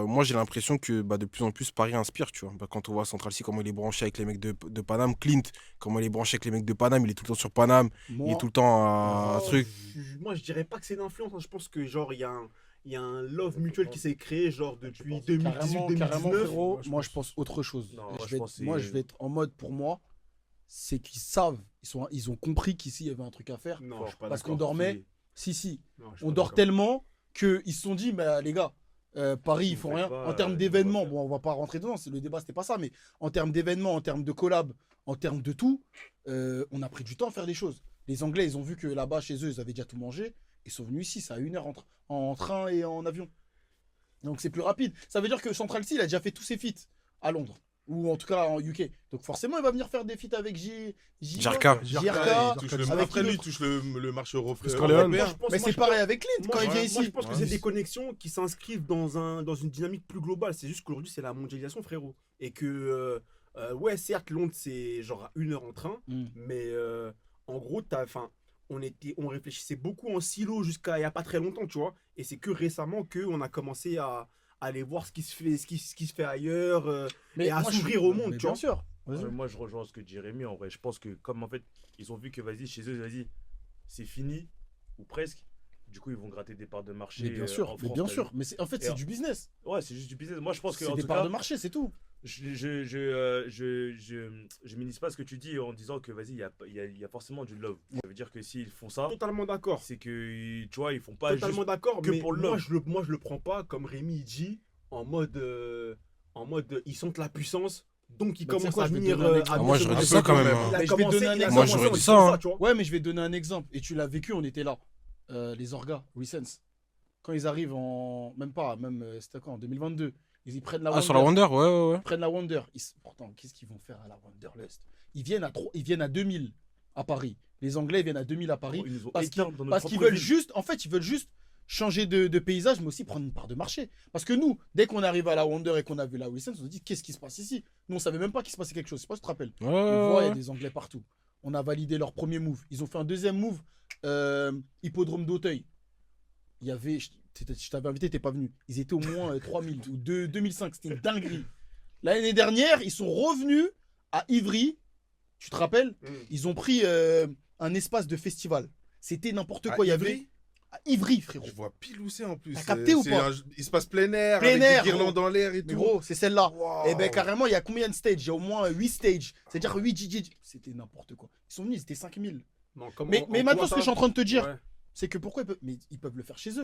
moi, j'ai l'impression que de plus en plus Paris inspire, tu vois. Quand on voit Central C, comment il est branché avec les mecs de Paname, Clint, comment il est branché avec les mecs de Paname, il est tout le temps sur Paname, il est tout Moi, le temps à Oh, truc. moi, je dirais pas que c'est l'influence, hein. Je pense que, genre, il y a un love Je mutuel qui pense- s'est créé, genre, tu depuis penses 2018, carrément, 2019. frérot, Moi, je moi je pense- pense autre chose. Non, moi, Je je vais pense être, moi, c'est- je vais être en mode, pour moi, c'est qu'ils savent, ils ont compris qu'ici, il y avait un truc à faire. Non, je suis pas Parce qu'on d'accord. dormait, si, Non, je suis on pas dort d'accord. tellement qu'ils se sont dit, bah, les gars, Paris, Si ils vous font faites rien. pas, En termes ils vont d'événements, pas bon, on va pas rentrer dedans, le débat, c'était pas ça, mais en termes d'événements, en termes de collab, en termes de tout, on a pris du temps à faire des choses. Les Anglais, ils ont vu que là-bas, chez eux, ils avaient déjà tout mangé. Ils sont venus ici, ça a 1 heure en train et en avion. Donc c'est plus rapide. Ça veut dire que Central C, il a déjà fait tous ses feats à Londres. Ou en tout cas en UK. Donc forcément, il va venir faire des feats avec JRK. JRK, il touche le- avec Après qui lui, il d'autre touche le marché Chris européen. Corleone. Moi, je pense- Mais moi, c'est je pareil avec Clint Moi, quand il vient moi, je ici. pense que c'est des connexions qui s'inscrivent dans une dynamique plus globale. C'est juste qu'aujourd'hui, c'est la mondialisation, frérot. Et que, ouais, certes, Londres, c'est genre à 1 heure en train. Mm. Mais en gros, on réfléchissait beaucoup en silo jusqu'à il n'y a pas très longtemps, tu vois. Et c'est que récemment qu'on a commencé à aller voir ce qui se fait ailleurs et à moi, s'ouvrir au monde, mais tu bien vois. sûr. Vas-y. Moi, je rejoins ce que dit Rémi. En vrai, je pense que comme en fait, ils ont vu que vas-y, chez eux, vas-y, c'est fini ou presque. Du coup, ils vont gratter des parts de marché. Mais bien en sûr, France, mais bien t'as sûr. vu. Mais en fait, Et c'est en- du business. Ouais, c'est juste du business. Moi, je pense que C'est en des tout parts cas, de marché, c'est tout. je minimise pas ce que tu dis en disant que vas-y, il y a forcément du love. Ça veut dire que s'ils font ça, Totalement d'accord. c'est que tu vois, ils font pas Totalement juste. d'accord, que mais pour le moi love. je le prends pas comme Rémi il dit en mode ils sentent la puissance, donc ils Bah, tu sais commencent quoi, à je vais te venir donner un à exemple. Moi, se j'aurais dit montrer ça quand même, Il hein. a Mais je vais commencé- donner un il a exemple. Moi, commencé j'aurais en dit disant ça, hein. tu vois. Ouais, mais je vais te donner un exemple. Et tu l'as vécu, on était là. Les Orgas, Resense. Quand ils arrivent en. Même pas, c'était quand en 2022. Ils prennent la Ah, Wonder. sur la Wonder, ouais. Ils prennent la Wonder. Pourtant, qu'est-ce qu'ils vont faire à la Wanderlust? Ils viennent à 2000 à Paris. Les Anglais viennent à 2000 à Paris. Ils nous ont Parce éteints qu'ils dans notre parce qu'ils propre veulent ville. juste. En fait, ils veulent juste changer de paysage, mais aussi prendre une part de marché. Parce que nous, dès qu'on arrive à la Wonder et qu'on a vu la Wilson, on se dit qu'est-ce qui se passe ici? Nous, on savait même pas qu'il se passait quelque chose. Je sais pas si tu te rappelles. Ouais, On voit, il y a ouais. des Anglais partout. On a validé leur premier move. Ils ont fait un deuxième move, hippodrome d'Auteuil. Il y avait, je t'avais invité, t'es pas venu. Ils étaient au moins 3000 ou 2005. C'était une dinguerie. L'année dernière, ils sont revenus à Ivry. Tu te rappelles? Ils ont pris un espace de festival. C'était n'importe quoi. Il y avait à Ivry, frérot. Je vois pile où c'est en plus. T'as capté ou pas? Il se passe plein air, Plein avec air, des guirlandes gros. dans l'air et Mais tout. gros, c'est celle-là. Wow. Et ben carrément, il y a combien de stages? Il y a au moins 8 stages. C'est-à-dire 8 DJ. C'était n'importe quoi. Ils sont venus, ils étaient 5000. Non, comment- Mais en maintenant, quoi ce que je suis ça- en train de te dire, Ouais. c'est que pourquoi ils peuvent le faire chez eux.